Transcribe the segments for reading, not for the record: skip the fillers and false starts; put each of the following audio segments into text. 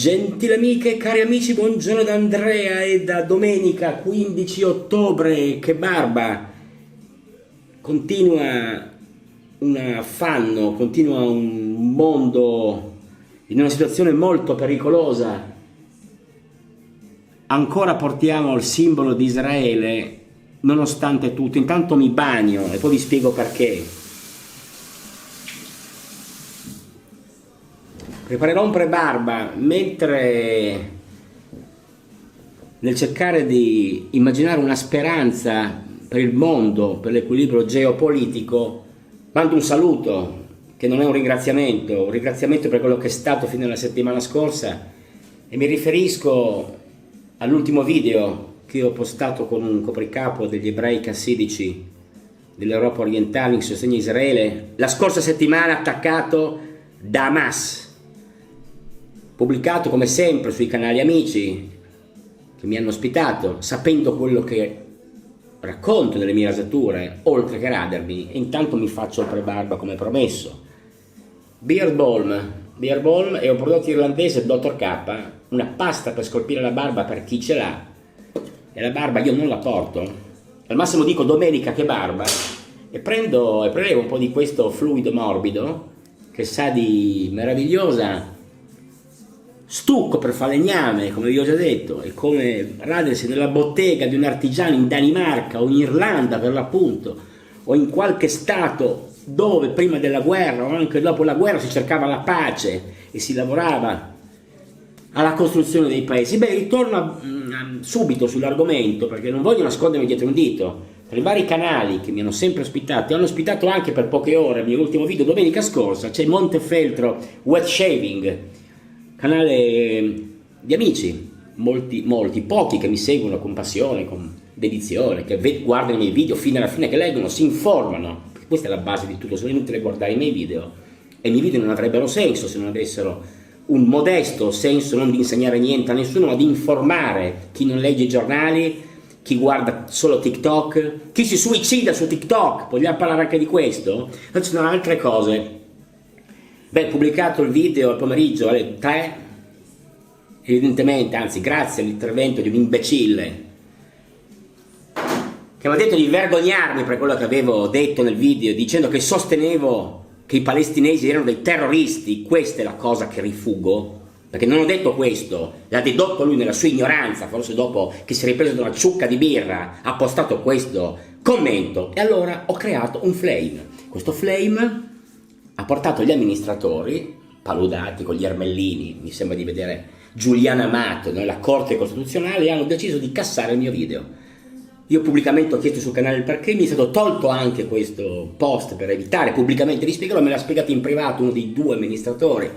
Gentili amiche e cari amici, buongiorno da Andrea e da domenica 15 ottobre. Che barba! Continua un affanno, continua un mondo in una situazione molto pericolosa. Ancora portiamo il simbolo di Israele, nonostante tutto. Intanto mi bagno e poi vi spiego perché. Preparerò un prebarba mentre, nel cercare di immaginare una speranza per il mondo, per l'equilibrio geopolitico, mando un saluto che non è un ringraziamento per quello che è stato fino alla settimana scorsa, e mi riferisco all'ultimo video che ho postato con un copricapo degli ebrei cassidici dell'Europa orientale in sostegno a Israele, la scorsa settimana attaccato da Hamas, pubblicato come sempre sui canali amici che mi hanno ospitato, sapendo quello che racconto nelle mie rasature, oltre che radermi. E intanto mi faccio il prebarba come promesso. Beard Balm è un prodotto irlandese Dr. K, una pasta per scolpire la barba per chi ce l'ha, e la barba io non la porto, al massimo dico domenica che barba, e prelevo un po' di questo fluido morbido che sa di meravigliosa stucco per falegname, come vi ho già detto, è come radersi nella bottega di un artigiano in Danimarca o in Irlanda per l'appunto, o in qualche stato dove prima della guerra o anche dopo la guerra si cercava la pace e si lavorava alla costruzione dei paesi. Beh, ritorno subito sull'argomento, perché non voglio nascondermi dietro un dito. Tra i vari canali che mi hanno sempre ospitato, e hanno ospitato anche per poche ore il mio ultimo video domenica scorsa, c'è Montefeltro Wet Shaving, canale di amici, molti, pochi che mi seguono con passione, con dedizione, che guardano i miei video fino alla fine, che leggono, si informano, perché questa è la base di tutto. Sono inutile guardare i miei video, e i miei video non avrebbero senso se non avessero un modesto senso non di insegnare niente a nessuno, ma di informare chi non legge i giornali, chi guarda solo TikTok, chi si suicida su TikTok. Vogliamo parlare anche di questo? Poi ci sono altre cose. Beh, pubblicato il video al pomeriggio alle 3, evidentemente, anzi grazie all'intervento di un imbecille che mi ha detto di vergognarmi per quello che avevo detto nel video, dicendo che sostenevo che i palestinesi erano dei terroristi. Questa è la cosa che rifugo, perché non ho detto questo, l'ha dedotto lui nella sua ignoranza, forse dopo che si è ripreso da una ciucca di birra ha postato questo commento, e allora ho creato un flame. Questo flame ha portato gli amministratori, paludati con gli ermellini, mi sembra di vedere Giuliano Amato nella Corte Costituzionale, e hanno deciso di cassare il mio video. Io pubblicamente ho chiesto sul canale il perché, mi è stato tolto anche questo post per evitare pubblicamente di spiegarlo, me l'ha spiegato in privato uno dei due amministratori.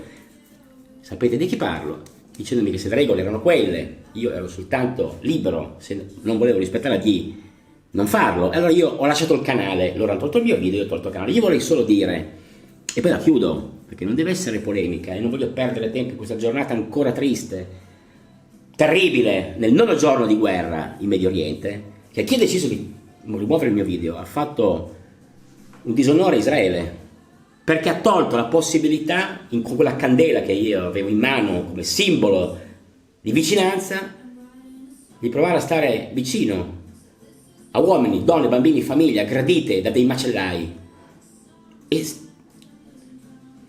Sapete di chi parlo? Dicendomi che se le regole erano quelle, io ero soltanto libero, se non volevo rispettare, di non farlo. Allora io ho lasciato il canale, loro hanno tolto il mio video, io ho tolto il canale. Io vorrei solo dire, e poi la chiudo, perché non deve essere polemica e non voglio perdere tempo in questa giornata ancora triste, terribile, nel 9° giorno di guerra in Medio Oriente, che chi ha deciso di rimuovere il mio video ha fatto un disonore a Israele, perché ha tolto la possibilità, con quella candela che io avevo in mano come simbolo di vicinanza, di provare a stare vicino a uomini, donne, bambini, famiglie aggredite da dei macellai, e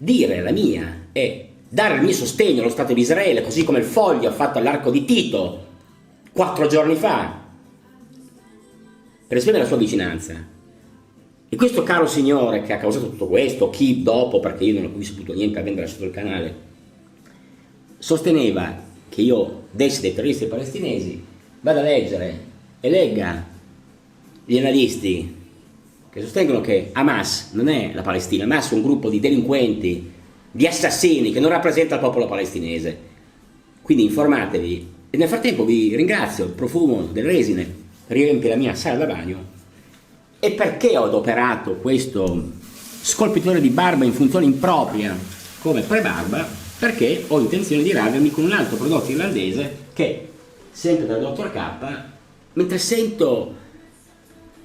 dire la mia e dare il mio sostegno allo Stato di Israele, così come il Foglio ha fatto all'Arco di Tito 4 giorni fa, per esprimere la sua vicinanza. E questo caro signore che ha causato tutto questo, chi dopo, perché io non ho saputo niente avendo lasciato il canale, sosteneva che io dessi dei terroristi palestinesi. Vada a leggere e legga gli analisti che sostengono che Hamas non è la Palestina, Hamas è un gruppo di delinquenti, di assassini che non rappresenta il popolo palestinese. Quindi informatevi, e nel frattempo vi ringrazio. Il profumo del resine riempie la mia sala da bagno. E perché ho adoperato questo scolpitore di barba in funzione impropria come pre-barba? Perché ho intenzione di radermi con un altro prodotto irlandese che, sempre dal Dr. K, mentre sento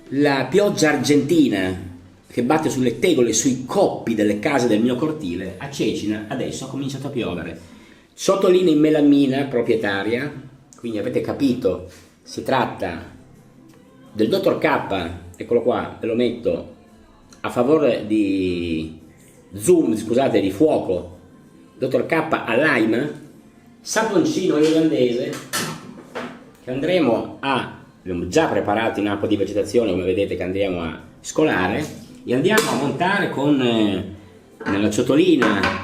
la pioggia argentina che batte sulle tegole, sui coppi delle case del mio cortile, a Cecina adesso ha cominciato a piovere. Ciotoline in melamina proprietaria, quindi avete capito, si tratta del Dr. K, eccolo qua, ve lo metto a favore di zoom, scusate, di fuoco, Dr. K a lime, saponcino irlandese che abbiamo già preparato in acqua di vegetazione, come vedete, che andremo a scolare e andiamo a montare con nella ciotolina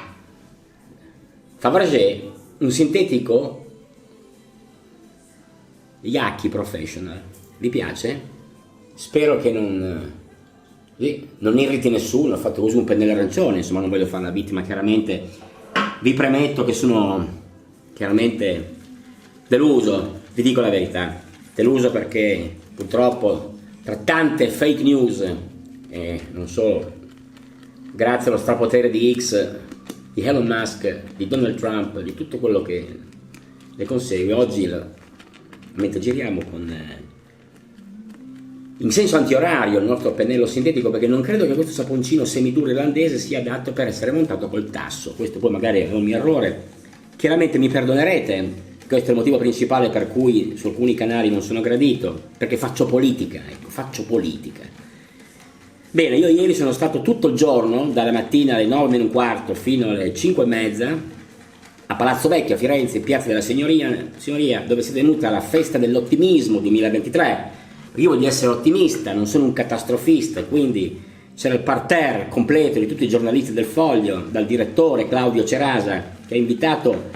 Fabergé un sintetico Yaki Professional. Vi piace? Spero che non irriti nessuno. Ho fatto uso di un pennello arancione, insomma non voglio fare una vittima, chiaramente vi premetto che sono chiaramente deluso, vi dico la verità, deluso perché purtroppo tra tante fake news e non solo, grazie allo strapotere di X, di Elon Musk, di Donald Trump, di tutto quello che le consegue, oggi mentre giriamo in senso antiorario il nostro pennello sintetico, perché non credo che questo saponcino semiduro irlandese sia adatto per essere montato col tasso. Questo poi magari è un mio errore, chiaramente mi perdonerete, questo è il motivo principale per cui su alcuni canali non sono gradito, perché faccio politica, ecco, faccio politica. Bene, io ieri sono stato tutto il giorno, dalla mattina alle 9:15 fino alle 5:30, a Palazzo Vecchio a Firenze, in Piazza della Signoria, dove si è tenuta la festa dell'ottimismo 2023. Io voglio essere ottimista, non sono un catastrofista, quindi c'era il parterre completo di tutti i giornalisti del Foglio, dal direttore Claudio Cerasa, che ha invitato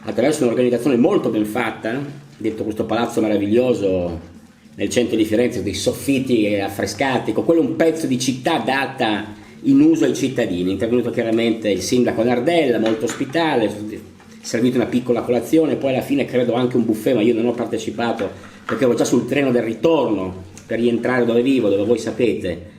attraverso un'organizzazione molto ben fatta, dentro questo palazzo meraviglioso nel centro di Firenze, dei soffitti affrescati, con quello un pezzo di città data in uso ai cittadini. È intervenuto chiaramente il sindaco Nardella, molto ospitale, servito una piccola colazione, poi alla fine credo anche un buffet, ma io non ho partecipato perché ero già sul treno del ritorno per rientrare dove vivo, dove voi sapete,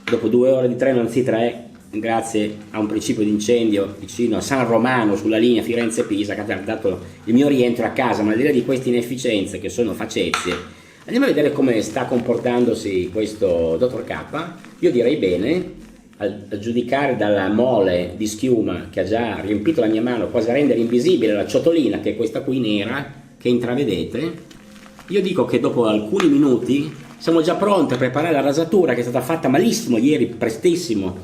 dopo 2 ore di treno, anzi 3, grazie a un principio di incendio vicino a San Romano sulla linea Firenze-Pisa, che ha tardato il mio rientro a casa. Ma al di là di queste inefficienze che sono facezie, andiamo a vedere come sta comportandosi questo Dr. K. Io direi bene, a giudicare dalla mole di schiuma che ha già riempito la mia mano, quasi a rendere invisibile la ciotolina, che è questa qui nera, che intravedete. Io dico che dopo alcuni minuti siamo già pronti a preparare la rasatura, che è stata fatta malissimo ieri, prestissimo,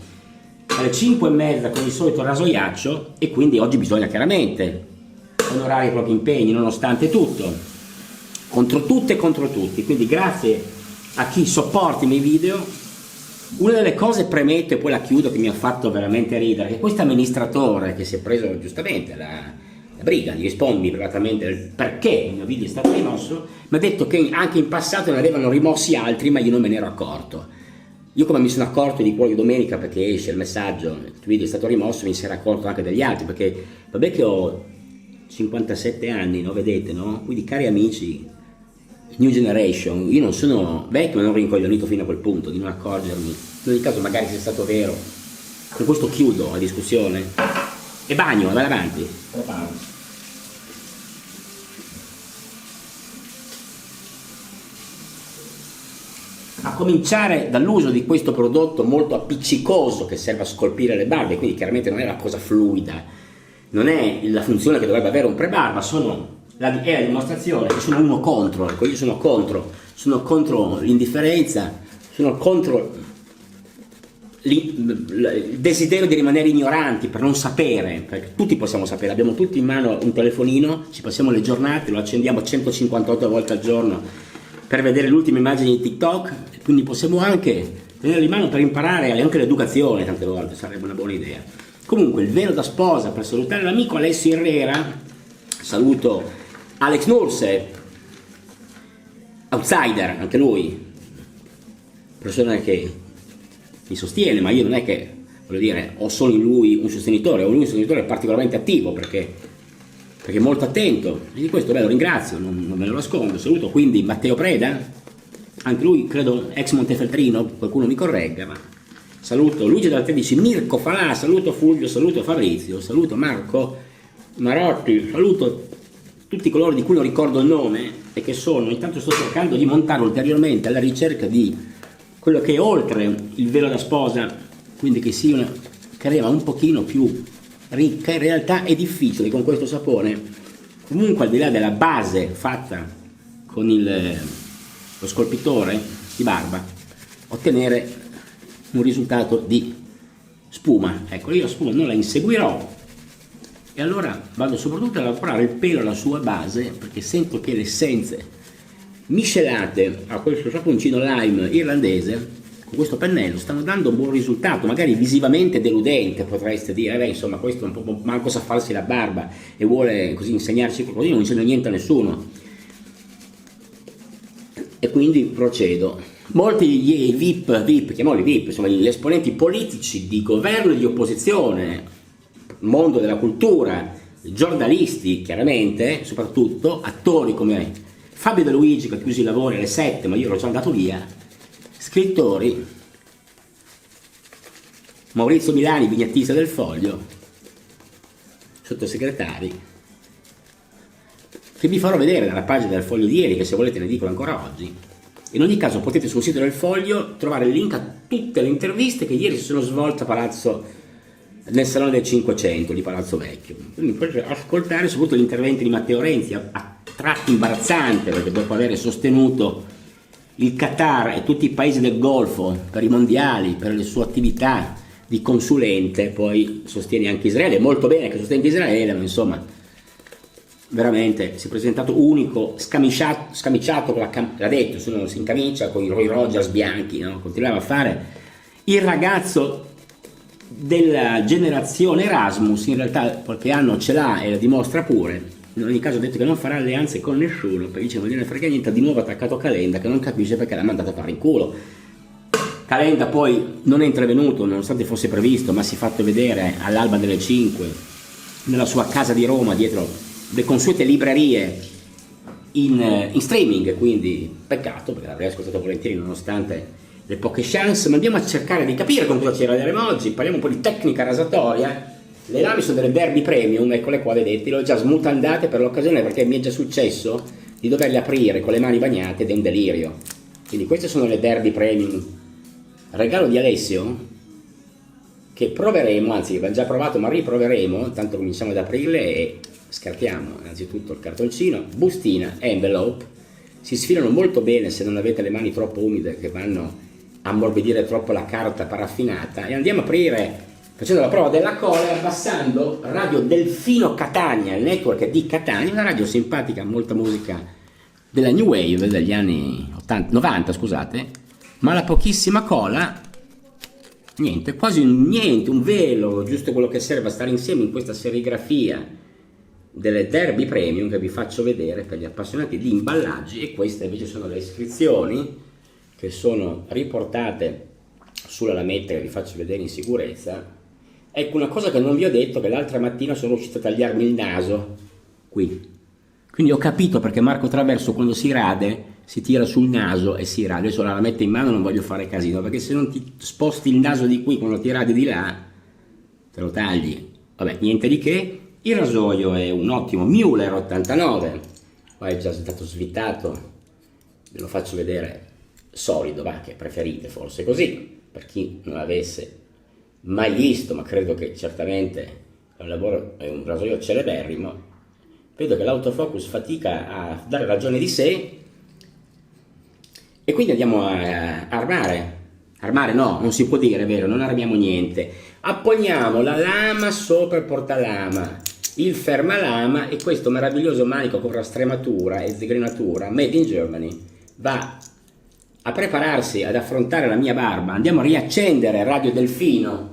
alle 5:30 con il solito rasoiaccio, e quindi oggi bisogna chiaramente onorare i propri impegni nonostante tutto, contro tutto e contro tutti. Quindi grazie a chi sopporta i miei video. Una delle cose, premetto e poi la chiudo, che mi ha fatto veramente ridere, che questo amministratore che si è preso giustamente la briga di rispondermi privatamente del perché il mio video è stato rimosso, mi ha detto che anche in passato ne avevano rimossi altri, ma io non me ne ero accorto. Io, come mi sono accorto di quello di domenica, perché esce il messaggio, il tuo video è stato rimosso, mi si era accorto anche degli altri, perché vabbè che ho 57 anni, no? Vedete, no? Quindi, cari amici, New Generation, io non sono vecchio, ma non rincoglionito fino a quel punto di non accorgermi. In ogni caso, magari sia stato vero. Con questo chiudo la discussione e bagno, vai avanti. A cominciare dall'uso di questo prodotto molto appiccicoso che serve a scolpire le barbe, quindi chiaramente non è una cosa fluida, non è la funzione che dovrebbe avere un prebarba, è la dimostrazione che sono uno contro, ecco, io sono contro l'indifferenza, sono contro il desiderio di rimanere ignoranti, per non sapere, perché tutti possiamo sapere, abbiamo tutti in mano un telefonino, ci passiamo le giornate, lo accendiamo 158 volte al giorno per vedere le ultime immagini di TikTok, quindi possiamo anche tenerlo in mano per imparare anche l'educazione, tante volte sarebbe una buona idea. Comunque, il velo da sposa per salutare l'amico Alessio Herrera, saluto Alex Nurse, outsider anche lui, persona che mi sostiene, ma io non è che, voglio dire, ho solo in lui un sostenitore, ho lui un sostenitore particolarmente attivo, perché è molto attento, e di questo lo ringrazio, non me lo nascondo. Saluto quindi Matteo Preda, anche lui credo ex Montefeltrino, qualcuno mi corregga, ma saluto Luigi dal 13, Mirko Falà, saluto Fulvio, saluto Fabrizio, saluto Marco Marotti, saluto tutti coloro di cui non ricordo il nome e che sono, intanto sto cercando di montare ulteriormente alla ricerca di quello che è oltre il velo da sposa, quindi che sia una crema un pochino più ricca, in realtà è difficile con questo sapone, comunque al di là della base fatta con lo scolpitore di barba, ottenere un risultato di spuma. Ecco, io la spuma non la inseguirò e allora vado soprattutto a lavorare il pelo alla sua base, perché sento che le essenze miscelate a questo saponcino lime irlandese con questo pennello stanno dando un buon risultato, magari visivamente deludente, potreste dire, beh, insomma, questo è un po' manco sa farsi la barba e vuole così insegnarci qualcosa, io non insegno niente a nessuno. E quindi procedo. Molti VIP, chiamiamoli VIP, insomma, gli esponenti politici di governo e di opposizione, mondo della cultura, giornalisti chiaramente, soprattutto attori come Fabio De Luigi che ha chiuso i lavori alle 7 ma io ero già andato via, scrittori, Maurizio Milani, vignettista del Foglio, sottosegretari, che vi farò vedere dalla pagina del Foglio di ieri, che se volete ne dicono ancora oggi. In ogni caso potete sul sito del Foglio trovare il link a tutte le interviste che ieri si sono svolte a Palazzo, nel Salone del 500 di Palazzo Vecchio. Quindi potete ascoltare soprattutto gli interventi di Matteo Renzi, a tratti imbarazzante, perché dopo aver sostenuto il Qatar e tutti i paesi del Golfo per i mondiali, per le sue attività di consulente, poi sostiene anche Israele, molto bene che sostiene Israele, ma insomma veramente si è presentato unico, scamiciato con l'ha detto, se non si incamicia con i Roy Rogers bianchi, no? Continuava a fare il ragazzo della generazione Erasmus, in realtà qualche anno ce l'ha e la dimostra pure. In ogni caso ha detto che non farà alleanze con nessuno, perché dice non gliene frega niente, di nuovo attaccato a Calenda che non capisce perché l'ha mandato a fare in culo. Calenda poi non è intervenuto nonostante fosse previsto, ma si è fatto vedere all'alba delle 5 nella sua casa di Roma dietro le consuete librerie in streaming, quindi peccato perché l'avrei ascoltato volentieri nonostante le poche chance. Ma andiamo a cercare di capire con cosa ci raderemo oggi. Parliamo un po' di tecnica rasatoria. Le lame sono delle Derby Premium, eccole qua, vedete, le ho già smutandate per l'occasione perché mi è già successo di doverle aprire con le mani bagnate ed è un delirio. Quindi queste sono le Derby Premium, regalo di Alessio, che proveremo, anzi abbiamo già provato ma riproveremo, intanto cominciamo ad aprirle e scartiamo innanzitutto il cartoncino, bustina, envelope, si sfilano molto bene se non avete le mani troppo umide che vanno a ammorbidire troppo la carta paraffinata, e andiamo a aprire facendo la prova della cola e abbassando Radio Delfino Catania, il network di Catania, una radio simpatica, molta musica della New Wave degli anni 90, scusate, ma la pochissima cola, niente, quasi niente, un velo, giusto quello che serve a stare insieme in questa serigrafia delle Derby Premium che vi faccio vedere per gli appassionati di imballaggi. E queste invece sono le iscrizioni che sono riportate sulla lametta che vi faccio vedere in sicurezza. Ecco una cosa che non vi ho detto, che l'altra mattina sono riuscito a tagliarmi il naso qui, quindi ho capito perché Marco Traverso quando si rade si tira sul naso e si rade. Adesso la lametta in mano, non voglio fare casino, perché se non ti sposti il naso di qui quando ti radi di là te lo tagli. Vabbè, niente di che. Il rasoio è un ottimo Müller 89, qua è già stato svitato, ve lo faccio vedere solido, va, che preferite forse così, per chi non l'avesse mai visto, ma credo che certamente è un rasoio celeberrimo. Vedo che l'autofocus fatica a dare ragione di sé e quindi andiamo a armare no, non si può dire, vero, non armiamo niente. Appogniamo la lama sopra il portalama, il fermalama, e questo meraviglioso manico con rastrematura e zigrinatura made in Germany va a prepararsi ad affrontare la mia barba. Andiamo a riaccendere Radio Delfino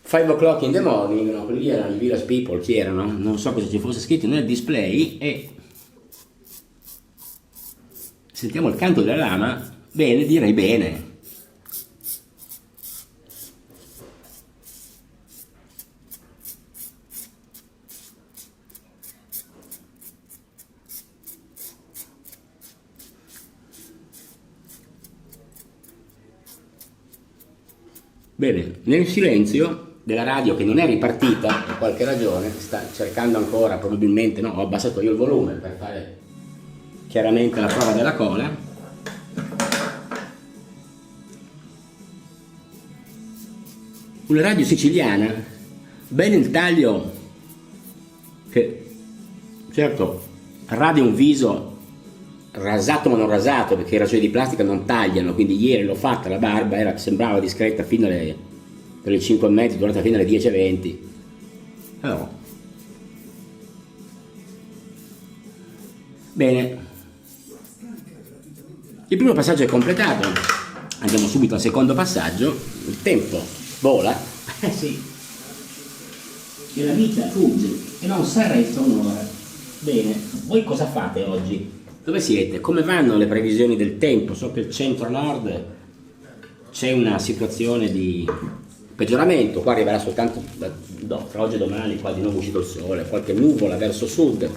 5 o'clock in the morning, no, quelli erano i Village People, chi erano? Non so cosa ci fosse scritto nel display, e sentiamo il canto della lama. Bene, direi bene. Bene, nel silenzio della radio che non è ripartita per qualche ragione, sta cercando ancora, probabilmente, no, ho abbassato io il volume per fare chiaramente la prova della cola. Una radio siciliana, bene il taglio che, certo, radia un viso rasato ma non rasato, perché i rasoi di plastica non tagliano, quindi ieri l'ho fatta la barba, sembrava discreta fino alle 5:30, durata fino alle 10:20. Allora, bene, il primo passaggio è completato, andiamo subito al secondo passaggio. Il tempo vola, sì, e la vita fugge e non si arresta un'ora. Bene, voi cosa fate oggi? Dove siete? Come vanno le previsioni del tempo? So che il centro-nord c'è una situazione di peggioramento, qua arriverà soltanto tra oggi e domani, qua di nuovo uscito il sole, qualche nuvola verso sud.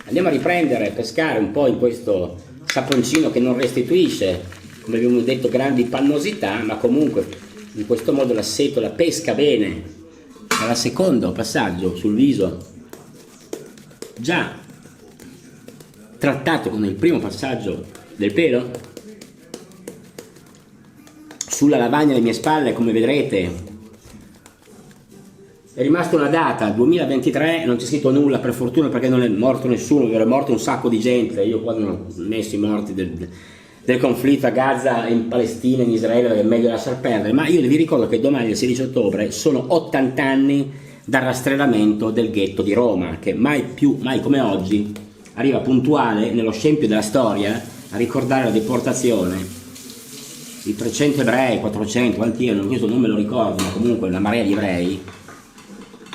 Andiamo a riprendere, a pescare un po' in questo saponcino che non restituisce, come abbiamo detto, grandi pannosità, ma comunque in questo modo la setola pesca bene. Al secondo passaggio sul viso, già trattato con il primo passaggio del pelo. Sulla lavagna alle mie spalle, come vedrete, è rimasta una data, 2023, non c'è scritto nulla per fortuna, perché non è morto nessuno, è morto un sacco di gente. Io qua non ho messo i morti del conflitto a Gaza, in Palestina, in Israele, perché è meglio lasciar perdere, ma io vi ricordo che domani, il 16 ottobre, sono 80 anni dal rastrellamento del ghetto di Roma, che mai come oggi arriva puntuale nello scempio della storia a ricordare la deportazione di 300 ebrei, 400, quanti erano, questo non me lo ricordo, ma comunque una marea di ebrei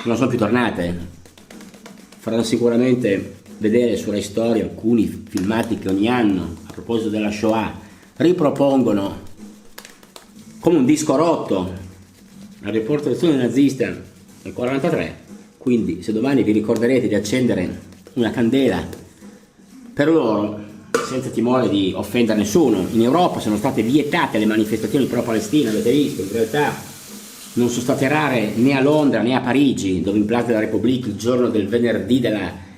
non sono più tornate. Faranno sicuramente vedere sulla storia alcuni filmati che ogni anno, a proposito della Shoah, ripropongono come un disco rotto la deportazione nazista nel 1943. Quindi se domani vi ricorderete di accendere una candela per loro, senza timore di offendere nessuno. In Europa sono state vietate le manifestazioni pro-Palestina, avete visto, in realtà non sono state rare né a Londra né a Parigi, dove in Place de la République, il giorno del venerdì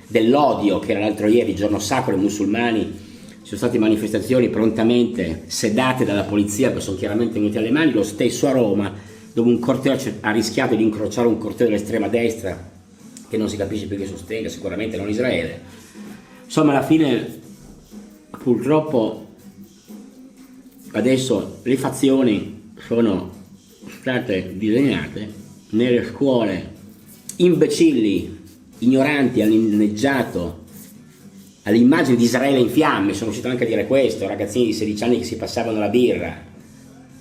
dell'odio, che era l'altro ieri, il giorno sacro ai musulmani, ci sono state manifestazioni prontamente sedate dalla polizia, perché sono chiaramente venuti alle mani. Lo stesso a Roma, dove un corteo ha rischiato di incrociare un corteo dell'estrema destra, che non si capisce perché sostenga, sicuramente non Israele. Insomma, alla fine, purtroppo, adesso le fazioni sono state disegnate nelle scuole, imbecilli, ignoranti, hanno inneggiato all'immagine di Israele in fiamme. Sono riuscito anche a dire questo, ragazzini di 16 anni che si passavano la birra.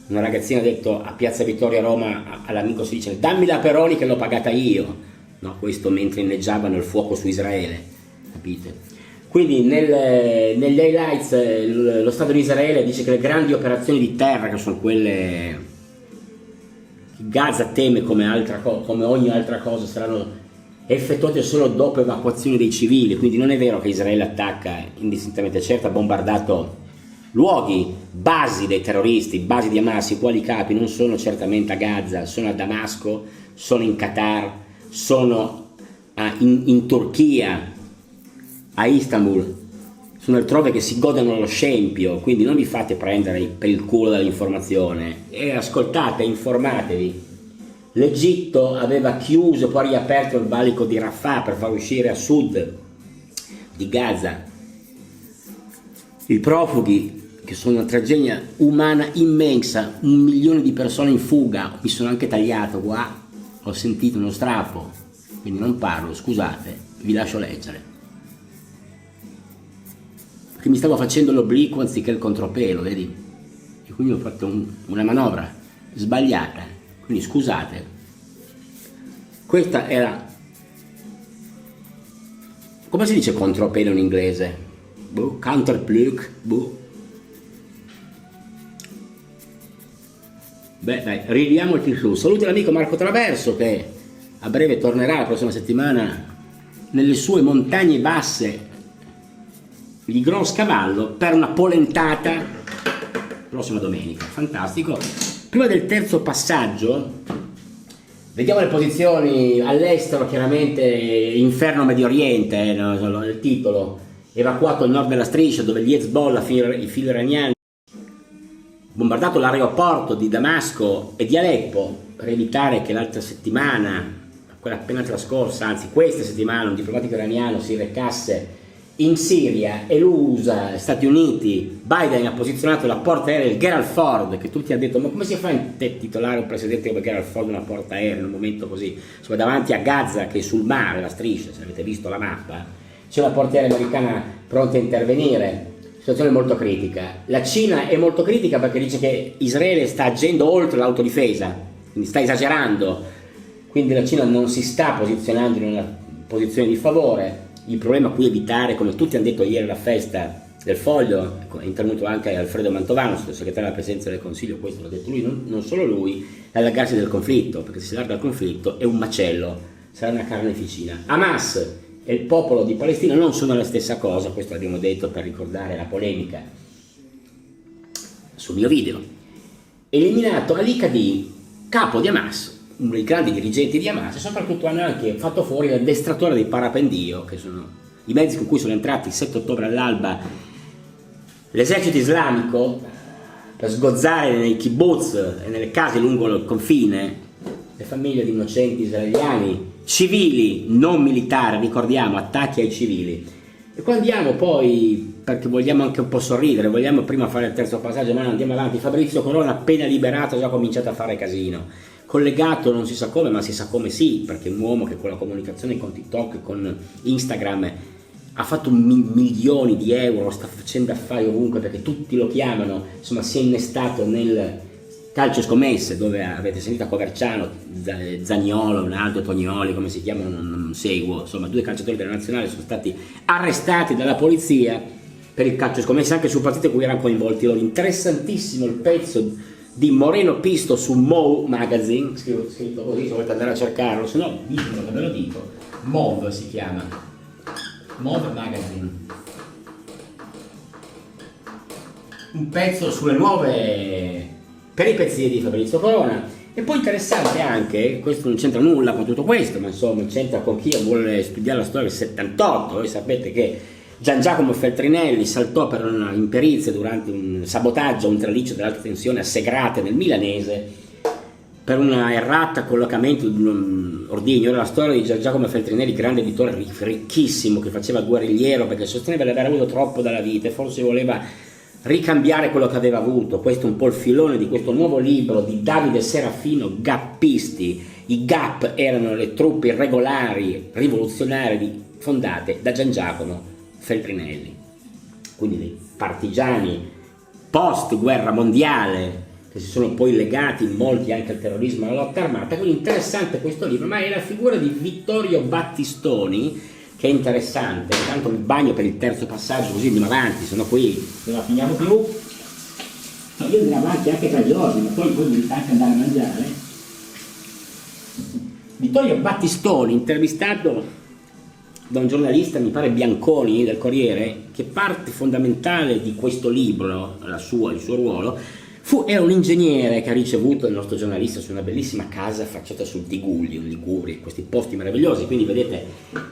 Una ragazzina ha detto a Piazza Vittoria a Roma all'amico, si dice: dammi la Peroni che l'ho pagata io. No, questo mentre inneggiavano il fuoco su Israele, capite? Quindi negli highlights lo Stato di Israele dice che le grandi operazioni di terra, che sono quelle che Gaza teme come ogni altra cosa, saranno effettuate solo dopo evacuazione dei civili. Quindi non è vero che Israele attacca indistintamente, certo ha bombardato luoghi, basi dei terroristi, basi di Hamas, i quali capi non sono certamente a Gaza, sono a Damasco, sono in Qatar, sono in Turchia, a Istanbul, sono altrove che si godono lo scempio. Quindi non vi fate prendere per il culo dall'informazione e ascoltate, informatevi. L'Egitto aveva chiuso, poi riaperto il valico di Rafah per far uscire a sud di Gaza i profughi, che sono una tragedia umana immensa, 1 milione di persone in fuga. Mi sono anche tagliato qua, ho sentito uno strappo, quindi non parlo, scusate, vi lascio leggere, perché mi stavo facendo l'obliquo anziché il contropelo, vedi? E quindi ho fatto una manovra sbagliata, quindi scusate. Questa era, come si dice contropelo in inglese? Counterplug, Beh dai, ridiamoci su. Saluti l'amico Marco Traverso, che a breve tornerà la prossima settimana nelle sue montagne basse di Groscavallo per una polentata prossima domenica. Fantastico. Prima del terzo passaggio vediamo le posizioni all'estero. Chiaramente inferno Medio Oriente, il titolo. Evacuato il nord della striscia, dove gli Hezbollah, i fili iraniani, bombardato l'aeroporto di Damasco e di Aleppo per evitare che l'altra settimana, a quella appena trascorsa, anzi questa settimana, un diplomatico iraniano si recasse in Siria e l'USA, Stati Uniti, Biden ha posizionato la porta aerea del Gerald Ford, che tutti hanno detto ma come si fa a titolare un presidente come Gerald Ford una porta aerea in un momento così, insomma davanti a Gaza che è sul mare, la striscia, se avete visto la mappa, c'è una porta aerea americana pronta a intervenire, situazione molto critica. La Cina è molto critica perché dice che Israele sta agendo oltre l'autodifesa, quindi sta esagerando, quindi la Cina non si sta posizionando in una posizione di favore. Il problema a cui evitare, come tutti hanno detto ieri alla festa del Foglio, è intervenuto anche Alfredo Mantovano, sottosegretario della Presidenza del Consiglio, questo l'ha detto lui, non solo lui, è allargarsi del conflitto, perché se si allarga il conflitto è un macello, sarà una carneficina. Hamas e il popolo di Palestina non sono la stessa cosa, questo l'abbiamo detto per ricordare la polemica sul mio video. Eliminato Ali Khadi, capo di Hamas, uno dei grandi dirigenti di Hamas, e soprattutto hanno anche fatto fuori l'addestratore dei parapendio, che sono i mezzi con cui sono entrati il 7 ottobre all'alba l'esercito islamico per sgozzare nei kibbutz e nelle case lungo il confine le famiglie di innocenti israeliani, civili, non militari, ricordiamo, attacchi ai civili. E qua andiamo poi, perché vogliamo anche un po' sorridere, vogliamo prima fare il terzo passaggio, ma andiamo avanti. Fabrizio Corona appena liberato ha già cominciato a fare casino, collegato non si sa come, ma si sa come sì, perché è un uomo che con la comunicazione con TikTok, con Instagram ha fatto milioni di euro, sta facendo affari ovunque perché tutti lo chiamano, insomma si è innestato nel calcio scommesse, dove avete sentito a Coverciano, Zaniolo, un altro Tonioli, come si chiamano, non seguo, insomma 2 calciatori della nazionale sono stati arrestati dalla polizia per il calcio scommesse anche su partite in cui erano coinvolti loro. Interessantissimo il pezzo di Moreno Pisto su Mo Magazine, scritto così se volete andare a cercarlo, se no ditelo che ve lo dico, Mov si chiama, Mov Magazine, un pezzo sulle nuove peripezie di Fabrizio Corona. E poi interessante anche, questo non c'entra nulla con tutto questo, ma insomma c'entra con chi vuole studiare la storia del 78, voi sapete che Gian Giacomo Feltrinelli saltò per una imperizia durante un sabotaggio a un traliccio dell'alta tensione a Segrate nel Milanese per una errata collocamento di un ordigno. Era la storia di Gian Giacomo Feltrinelli, grande editore ricchissimo che faceva guerrigliero perché sosteneva di aver avuto troppo dalla vita e forse voleva ricambiare quello che aveva avuto. Questo è un po' il filone di questo nuovo libro di Davide Serafino, Gappisti. I Gap erano le truppe irregolari rivoluzionarie fondate da Gian Giacomo Feltrinelli, quindi dei partigiani post guerra mondiale che si sono poi legati molti anche al terrorismo e alla lotta armata. Quindi interessante questo libro, ma è la figura di Vittorio Battistoni che è interessante. Intanto mi bagno per il terzo passaggio così andiamo avanti, se no qui non la finiamo più. Io andrò avanti anche tra giorni, ma poi volete anche andare a mangiare. Vittorio Battistoni, intervistato da un giornalista, mi pare Bianconi del Corriere, che parte fondamentale di questo libro, il suo ruolo, era un ingegnere che ha ricevuto il nostro giornalista su una bellissima casa affacciata sul Tigullio, in Liguria, questi posti meravigliosi. Quindi vedete,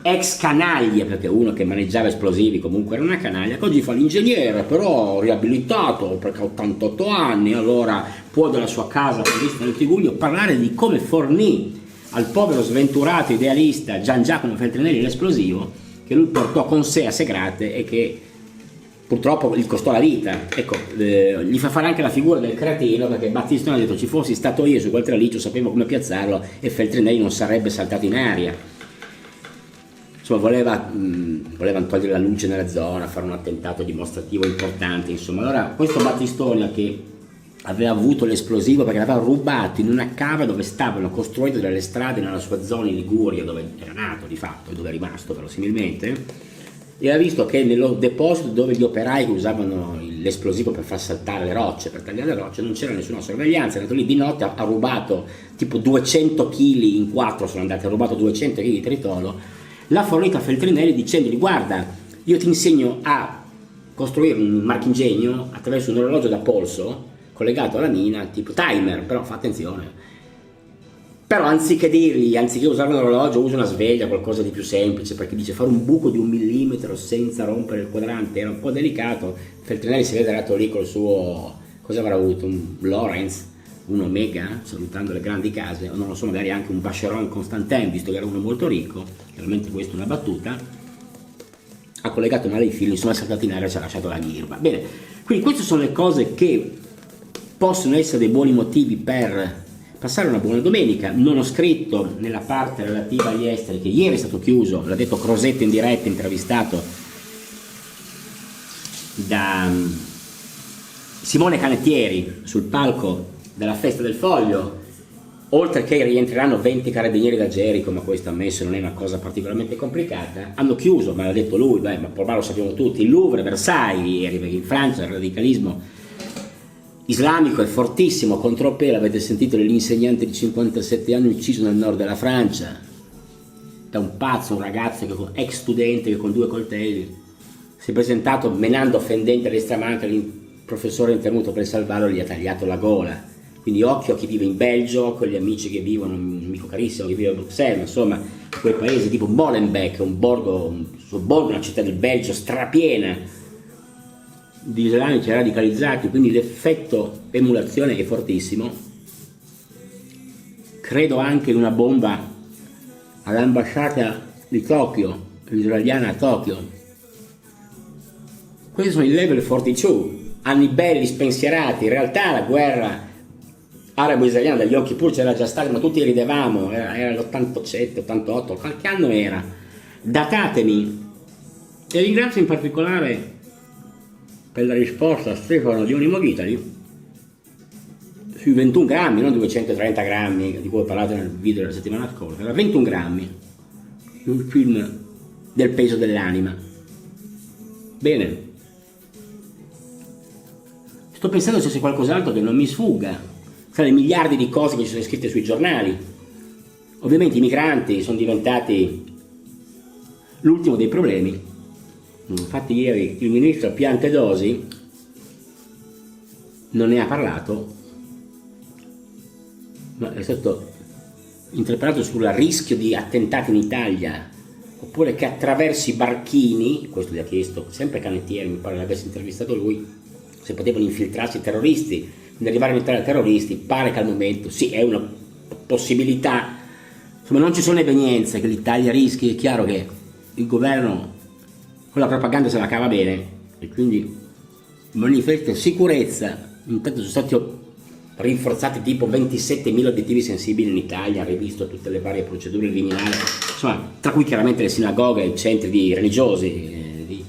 ex canaglia, perché uno che maneggiava esplosivi comunque era una canaglia, che oggi fa l'ingegnere, però riabilitato perché ha 88 anni, allora può della sua casa prevista nel Tigullio parlare di come fornì al povero sventurato idealista Gian Giacomo Feltrinelli l'esplosivo che lui portò con sé a Segrate e che purtroppo gli costò la vita. Ecco, gli fa fare anche la figura del cretino, perché Battistoni ha detto ci fossi stato io su quel traliccio sapevo come piazzarlo e Feltrinelli non sarebbe saltato in aria. Insomma volevano togliere la luce nella zona, fare un attentato dimostrativo importante, insomma. Allora questo Battistoni che aveva avuto l'esplosivo perché l'aveva rubato in una cava dove stavano costruendo delle strade nella sua zona in Liguria, dove era nato di fatto e dove è rimasto verosimilmente, e ha visto che nel deposito dove gli operai che usavano l'esplosivo per far saltare le rocce, per tagliare le rocce, non c'era nessuna sorveglianza. È andato lì di notte, ha rubato tipo 200 kg, in 4 sono andati, ha rubato 200 kg di tritolo, l'ha fornito a Feltrinelli dicendogli guarda, io ti insegno a costruire un marchingegno attraverso un orologio da polso collegato alla mina, tipo timer, però fa attenzione. Però anziché usare un orologio, usa una sveglia, qualcosa di più semplice, perché dice fare un buco di 1 millimetro senza rompere il quadrante era un po' delicato. Feltrinelli si vede dato lì col suo, cosa avrà avuto, un Lawrence, un Omega, salutando le grandi case, o non lo so, magari anche un Vacheron Constantin, visto che era uno molto ricco, chiaramente questa è una battuta, ha collegato male i fili, insomma è saltato in aria e ci ha lasciato la ghirba. Bene, quindi queste sono le cose che possono essere dei buoni motivi per passare una buona domenica. Non ho scritto nella parte relativa agli esteri, che ieri è stato chiuso, l'ha detto Crosetto in diretta, intervistato da Simone Canettieri sul palco della Festa del Foglio. Oltre che rientreranno 20 carabinieri da Gerico, ma questo ammesso non è una cosa particolarmente complicata, hanno chiuso, ma l'ha detto lui, ma ormai lo sappiamo tutti, il Louvre, Versailles ieri, perché in Francia il radicalismo islamico è fortissimo, contro Pè, l'avete sentito, dell'insegnante di 57 anni ucciso nel nord della Francia da un pazzo, un ragazzo, ex studente che con 2 coltelli si è presentato menando fendente a destra manica, il professore è intervenuto per salvarlo e gli ha tagliato la gola. Quindi occhio a chi vive in Belgio, con gli amici che vivono, un amico carissimo che vive a Bruxelles, insomma, quei paesi tipo Molenbeek, un sobborgo, una città del Belgio strapiena di islamici radicalizzati, quindi l'effetto emulazione è fortissimo. Credo anche in una bomba all'ambasciata di Tokyo, israeliana a Tokyo. Questi sono i level 42, anni belli, spensierati, in realtà la guerra arabo-israeliana dagli occhi pur c'era già stata, ma tutti ridevamo, era l'87, 88, qualche anno era. Datatemi, e ringrazio in particolare per la risposta a Stefano di Unimo Italy sui 21 grammi, non 230 grammi di cui ho parlato nel video della settimana scorsa, era 21 grammi, un film del peso dell'anima. Bene, sto pensando se c'è qualcos'altro che non mi sfugga tra le miliardi di cose che ci sono scritte sui giornali. Ovviamente i migranti sono diventati l'ultimo dei problemi. Infatti ieri il ministro Piantedosi non ne ha parlato, ma è stato interpellato sul rischio di attentati in Italia, oppure che attraverso i barchini, questo gli ha chiesto sempre Canettieri, mi pare l'avesse intervistato lui, se potevano infiltrarsi i terroristi, di arrivare in Italia terroristi. Pare che al momento sì, è una possibilità, insomma non ci sono evenienze che l'Italia rischi. È chiaro che il governo con la propaganda se la cava bene e quindi manifesta sicurezza. Intanto sono stati rinforzati tipo 27.000 obiettivi sensibili in Italia, hanno rivisto tutte le varie procedure liminali, insomma, tra cui chiaramente le sinagoghe e i centri di religiosi, di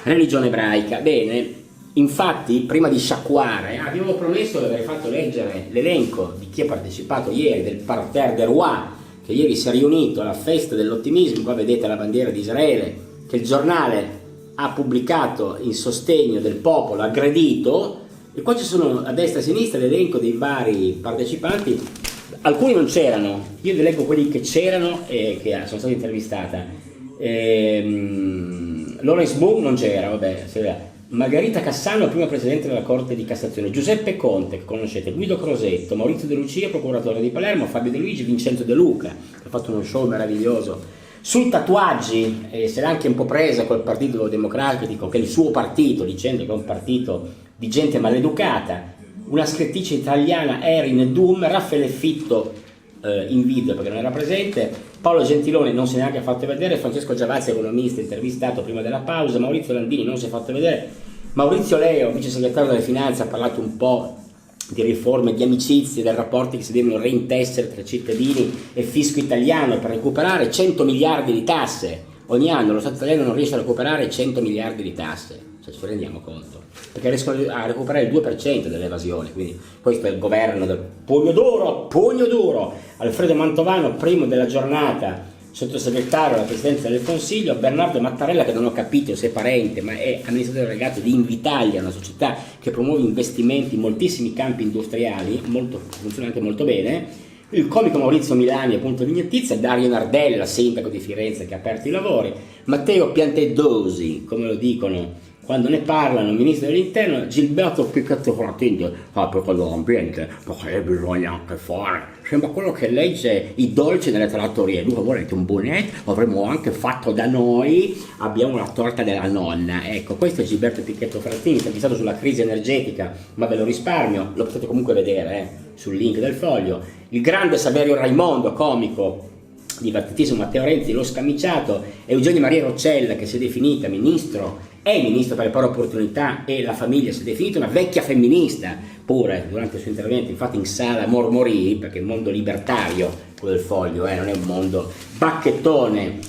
religione ebraica. Bene, infatti prima di sciacquare abbiamo promesso di aver fatto leggere l'elenco di chi ha partecipato ieri del Parterre des Rois, che ieri si è riunito alla festa dell'ottimismo. Qua vedete la bandiera di Israele che il giornale ha pubblicato in sostegno del popolo aggredito, e qua ci sono a destra e a sinistra l'elenco dei vari partecipanti. Alcuni non c'erano, io vi leggo quelli che c'erano e che sono stati intervistati. Lawrence Boone non c'era, vabbè, Margherita Cassano, prima presidente della Corte di Cassazione, Giuseppe Conte, che conoscete, Guido Crosetto, Maurizio De Lucia, procuratore di Palermo, Fabio De Luigi, Vincenzo De Luca, che ha fatto uno show meraviglioso. Sui tatuaggi, se l'ha anche un po' presa col Partito Democratico, che è il suo partito, dicendo che è un partito di gente maleducata, una scrittrice italiana, Erin Doom, Raffaele Fitto in video perché non era presente, Paolo Gentiloni non si è neanche fatto vedere, Francesco Giavazzi, economista, intervistato prima della pausa, Maurizio Landini non si è fatto vedere, Maurizio Leo, vice segretario delle finanze, ha parlato un po' di riforme, di amicizie, dei rapporti che si devono reintessere tra cittadini e fisco italiano per recuperare 100 miliardi di tasse. Ogni anno lo Stato italiano non riesce a recuperare 100 miliardi di tasse, se ci rendiamo conto, perché riescono a recuperare il 2% dell'evasione. Quindi questo è il governo del pugno duro. Alfredo Mantovano, primo della giornata, sottosegretario alla presidenza del Consiglio, Bernardo Mattarella, che non ho capito se è parente, ma è amministratore delegato di Invitalia, una società che promuove investimenti in moltissimi campi industriali, funziona anche molto bene, il comico Maurizio Milani, appunto vignettizia, Dario Nardella, sindaco di Firenze, che ha aperto i lavori, Matteo Piantedosi, come lo dicono quando ne parlano il ministro dell'interno, Gilberto Pichetto Frattini, perché l'ambiente, perché bisogna anche fare, sembra quello che legge i dolci nelle trattorie, lui volete un bonnet, avremmo anche fatto da noi, abbiamo la torta della nonna, ecco, questo è Gilberto Pichetto Frattini, intervistato sulla crisi energetica, ma ve lo risparmio, lo potete comunque vedere sul link del Foglio. Il grande Saverio Raimondo, comico, divertentissimo, Matteo Renzi, lo scamiciato, Eugenio Maria Roccella, che si è definita ministro per le pari opportunità e la famiglia, si è definita una vecchia femminista pure durante il suo intervento, infatti in sala mormorì, perché è un mondo libertario quello del Foglio, non è un mondo bacchettone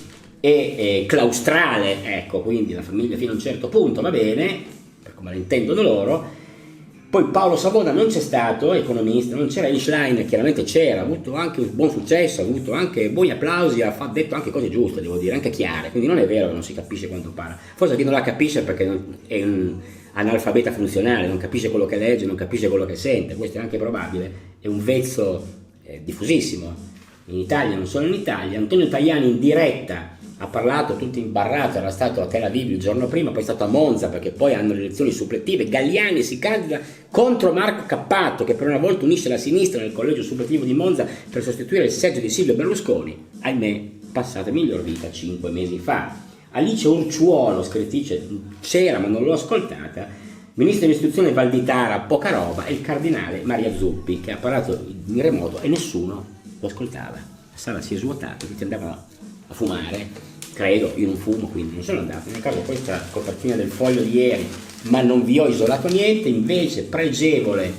e claustrale, ecco, quindi la famiglia fino a un certo punto va bene, per come la intendono loro. Poi Paolo Savona non c'è stato, economista, non c'era, Einstein chiaramente c'era, ha avuto anche un buon successo, ha avuto anche buoni applausi, ha detto anche cose giuste, devo dire, anche chiare, quindi non è vero che non si capisce quanto parla, forse chi non la capisce perché è un analfabeta funzionale, non capisce quello che legge, non capisce quello che sente, questo è anche probabile, è un vezzo diffusissimo, in Italia, non solo in Italia. Antonio Tajani in diretta ha parlato tutto imbarrato, era stato a Tel Aviv il giorno prima, poi è stato a Monza perché poi hanno le elezioni suppletive, Galliani si candida contro Marco Cappato che per una volta unisce la sinistra nel collegio suppletivo di Monza per sostituire il seggio di Silvio Berlusconi, ahimè passata miglior vita 5 mesi fa. Alice Urciuolo, scrittrice, c'era ma non l'ho ascoltata, ministro dell'istruzione Valditara, poca roba, e il cardinale Maria Zuppi che ha parlato in remoto e nessuno lo ascoltava, la sala si è svuotata, tutti andavano a fumare, credo, io non fumo quindi non sono andato, nel caso questa è la copertina del Foglio di ieri, ma non vi ho isolato niente, invece pregevole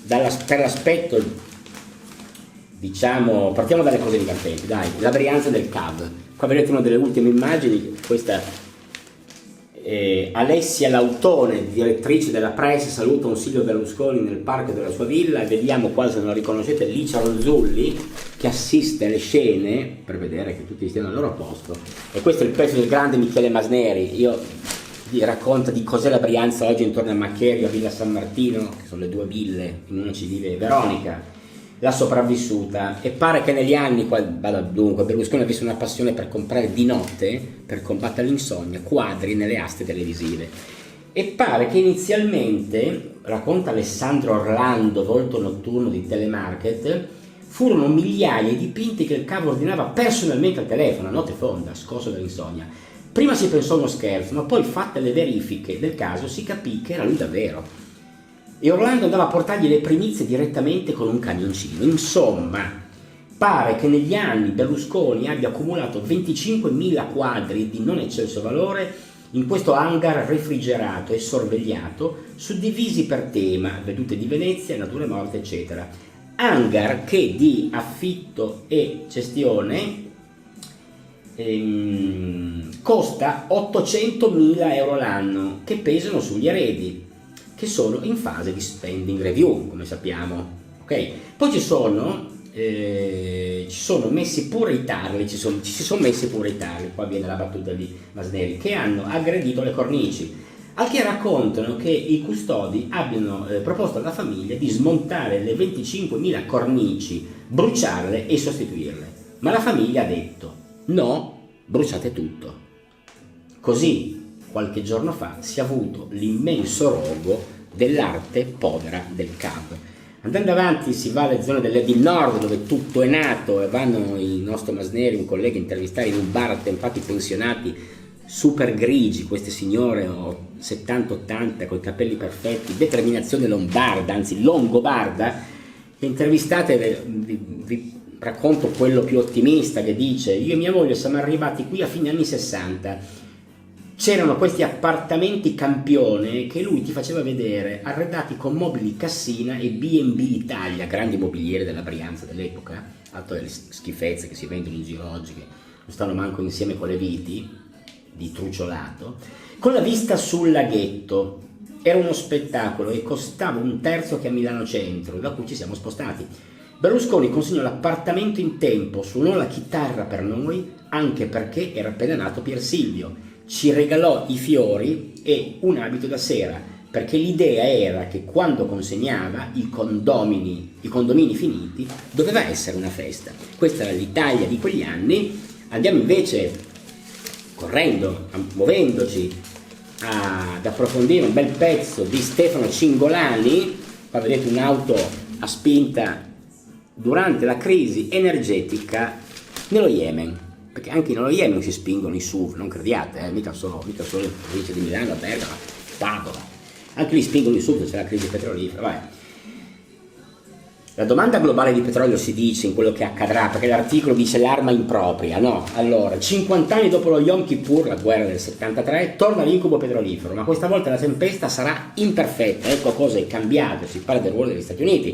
per l'aspetto, diciamo, partiamo dalle cose divertenti, dai, la Brianza del CAV, qua vedete una delle ultime immagini, questa Alessia Lautone, direttrice della Press, saluta un Silvio Berlusconi nel parco della sua villa e vediamo qua, se non la riconoscete, Licia Ronzulli che assiste alle scene per vedere che tutti stiano al loro posto, e questo è il pezzo del grande Michele Masneri. Io vi racconto di cos'è la Brianza oggi intorno a Maccherio, a Villa San Martino, che sono le due ville, in una ci vive Veronica, la sopravvissuta, e pare che negli anni, dunque, Berlusconi avesse una passione per comprare di notte, per combattere l'insonnia, quadri nelle aste televisive, e pare che inizialmente, racconta Alessandro Orlando, volto notturno di Telemarket, furono migliaia i dipinti che il CAV ordinava personalmente al telefono a notte fonda, scosso dall'insonnia. Prima si pensò a uno scherzo, ma poi, fatte le verifiche del caso, si capì che era lui davvero. E Orlando andava a portargli le primizie direttamente con un camioncino. Insomma, pare che negli anni Berlusconi abbia accumulato 25.000 quadri di non eccelso valore in questo hangar refrigerato e sorvegliato, suddivisi per tema, vedute di Venezia, natura morte, eccetera. Hangar che di affitto e gestione costa 800.000 euro l'anno, che pesano sugli eredi, che sono in fase di spending review, come sappiamo. Ok? Poi ci sono messi pure i tarli, ci si sono messi pure i tarli, qua viene la battuta di Masneri, che hanno aggredito le cornici, al che raccontano che i custodi abbiano proposto alla famiglia di smontare le 25.000 cornici, bruciarle e sostituirle. Ma la famiglia ha detto: no, bruciate tutto. Così qualche giorno fa si è avuto l'immenso rogo dell'arte povera del CAV. Andando avanti si va alle zone dell'Edil Nord, dove tutto è nato, e vanno il nostro Masneri, un collega, a intervistare in un bar a tempati pensionati super grigi, queste signore 70-80 con i capelli perfetti, determinazione lombarda, anzi longobarda. Le intervistate, vi racconto quello più ottimista, che dice: io e mia moglie siamo arrivati qui a fine anni 60, c'erano questi appartamenti campione che lui ti faceva vedere arredati con mobili Cassina e B&B Italia, grandi mobilieri della Brianza dell'epoca, altro delle schifezze che si vendono in giro oggi, che non stanno manco insieme con le viti di truciolato, con la vista sul laghetto. Era uno spettacolo e costava un terzo che a Milano Centro, da cui ci siamo spostati. Berlusconi consegnò l'appartamento in tempo, suonò la chitarra per noi, anche perché era appena nato Pier Silvio, ci regalò i fiori e un abito da sera, perché l'idea era che quando consegnava i condomini finiti doveva essere una festa. Questa era l'Italia di quegli anni. Andiamo invece correndo, muovendoci ad approfondire un bel pezzo di Stefano Cingolani. Qua vedete un'auto a spinta durante la crisi energetica nello Yemen, perché anche nello Yemen si spingono i SUV, non crediate, mica solo in provincia di Milano, Bergamo, Padova, anche lì spingono i SUV se c'è la crisi petrolifera. Vabbè. La domanda globale di petrolio si dice in quello che accadrà, perché l'articolo dice l'arma impropria, no? Allora, 50 anni dopo lo Yom Kippur, la guerra del 73, torna l'incubo petrolifero, ma questa volta la tempesta sarà imperfetta. Ecco cosa è cambiato, si parla del ruolo degli Stati Uniti,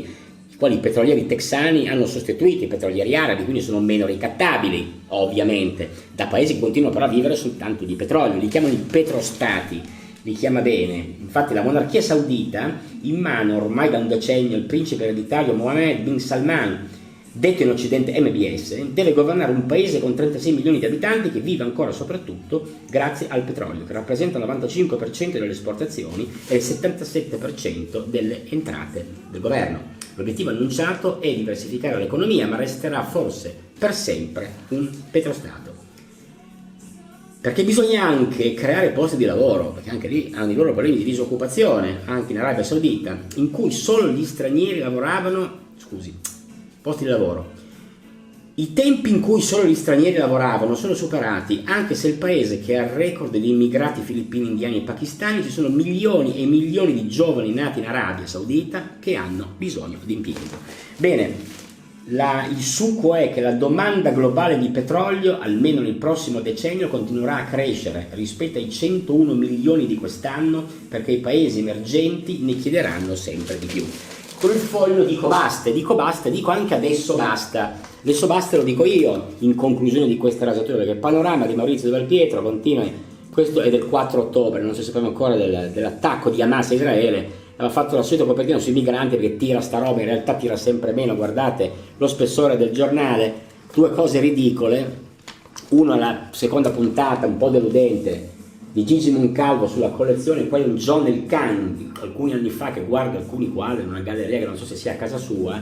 i quali i petrolieri texani hanno sostituito i petrolieri arabi, quindi sono meno ricattabili, ovviamente, da paesi che continuano però a vivere soltanto di petrolio, li chiamano i petrostati. Li chiama bene. Infatti la monarchia saudita, in mano ormai da un decennio il principe ereditario Mohammed bin Salman, detto in occidente MBS, deve governare un paese con 36 milioni di abitanti che vive ancora soprattutto grazie al petrolio, che rappresenta il 95% delle esportazioni e il 77% delle entrate del governo. L'obiettivo annunciato è diversificare l'economia, ma resterà forse per sempre un petrostato. Perché bisogna anche creare posti di lavoro, perché anche lì hanno i loro problemi di disoccupazione, anche in Arabia Saudita, in cui solo gli stranieri lavoravano, posti di lavoro. I tempi in cui solo gli stranieri lavoravano sono superati, anche se il paese che ha il record di immigrati filippini, indiani e pakistani, ci sono milioni e milioni di giovani nati in Arabia Saudita che hanno bisogno di impiego. Bene. Il succo è che la domanda globale di petrolio, almeno nel prossimo decennio, continuerà a crescere rispetto ai 101 milioni di quest'anno, perché i paesi emergenti ne chiederanno sempre di più. Con il foglio dico basta, dico anche adesso basta lo dico io in conclusione di questa rasatura, perché il panorama di Maurizio De Belpietro continua. Questo è del 4 ottobre, non si sapeva ancora dell'attacco di Hamas a Israele. Aveva fatto la solita copertina sui migranti, perché tira sta roba, in realtà tira sempre meno. Guardate lo spessore del giornale, due cose ridicole. Uno, la seconda puntata un po' deludente di Gigi Moncalvo sulla collezione, poi un John El Khan di alcuni anni fa che guarda alcuni quadri in una galleria che non so se sia a casa sua.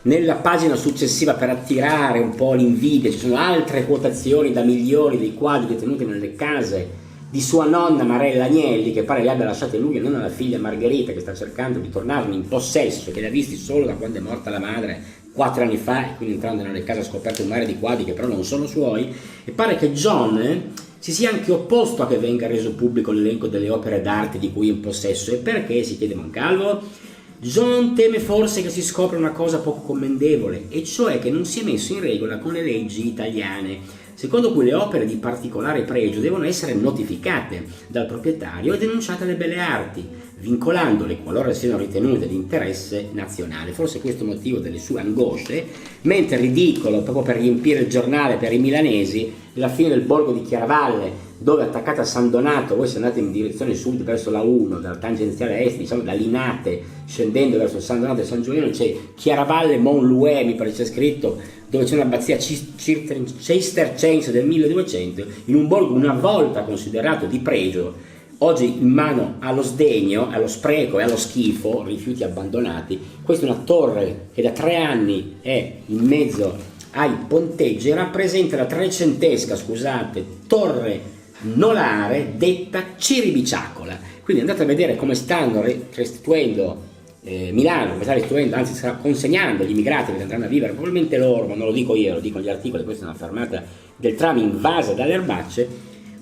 Nella pagina successiva, per attirare un po' l'invidia, ci sono altre quotazioni da milioni dei quadri detenuti nelle case di sua nonna Marella Agnelli, che pare li abbia lasciati lui e non alla figlia Margherita, che sta cercando di tornarne in possesso, che li ha visti solo da quando è morta la madre 4 anni fa, e quindi entrando nelle case ha scoperto un mare di quadri che però non sono suoi. E pare che John si sia anche opposto a che venga reso pubblico l'elenco delle opere d'arte di cui è in possesso. E perché, si chiede Moncalvo? John teme forse che si scopra una cosa poco commendevole, e cioè che non si è messo in regola con le leggi italiane, secondo cui le opere di particolare pregio devono essere notificate dal proprietario e denunciate alle belle arti, vincolandole qualora siano ritenute di interesse nazionale. Forse questo è il motivo delle sue angosce, mentre ridicolo, proprio per riempire il giornale per i milanesi, la fine del borgo di Chiaravalle, dove attaccata a San Donato, voi se andate in direzione sud verso la 1, dalla tangenziale est, diciamo da Linate, scendendo verso San Donato e San Giuliano, c'è Chiaravalle Montlouet, mi pare c'è scritto, dove c'è un'abbazia cistercense del 1200, in un borgo una volta considerato di pregio, oggi in mano allo sdegno, allo spreco e allo schifo, rifiuti abbandonati. Questa è una torre che da 3 anni è in mezzo ai ponteggi e rappresenta la trecentesca, torre nolare detta Ciribiciacola. Quindi andate a vedere come stanno restituendo Milano, come sta restituendo, anzi sta consegnando gli immigrati che andranno a vivere, probabilmente loro, ma non lo dico io, lo dicono gli articoli. Questa è una fermata del tram invasa dalle erbacce,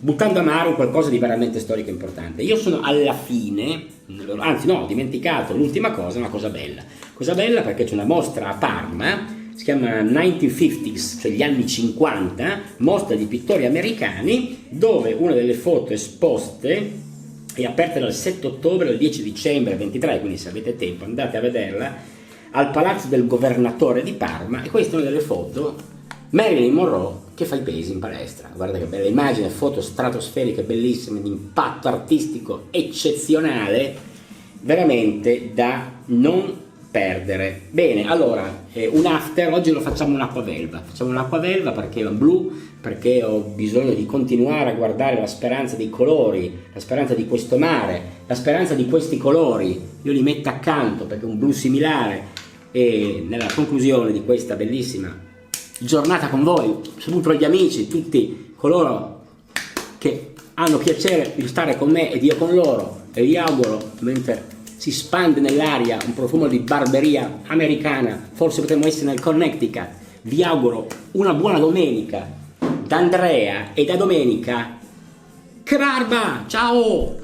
buttando a mare qualcosa di veramente storico e importante. Io sono alla fine, anzi no, ho dimenticato l'ultima cosa, una cosa bella perché c'è una mostra a Parma, si chiama 1950s, cioè gli anni 50, mostra di pittori americani, dove una delle foto esposte è aperta dal 7 ottobre al 10 dicembre 23, quindi se avete tempo andate a vederla, al Palazzo del Governatore di Parma. E questa è una delle foto, Marilyn Monroe che fa i pesi in palestra. Guarda che bella immagine, foto stratosferiche bellissime, di impatto artistico eccezionale, veramente da non perdere. Bene, allora, un after, oggi lo facciamo un'acqua velva perché è blu, perché ho bisogno di continuare a guardare la speranza dei colori, la speranza di questo mare, la speranza di questi colori, io li metto accanto perché è un blu similare. E nella conclusione di questa bellissima giornata con voi saluto gli amici, tutti coloro che hanno piacere di stare con me ed io con loro, e vi auguro, mentre si spande nell'aria un profumo di barberia americana, forse potremmo essere nel Connecticut, vi auguro una buona domenica da Andrea e da Domenica. Che barba! Ciao!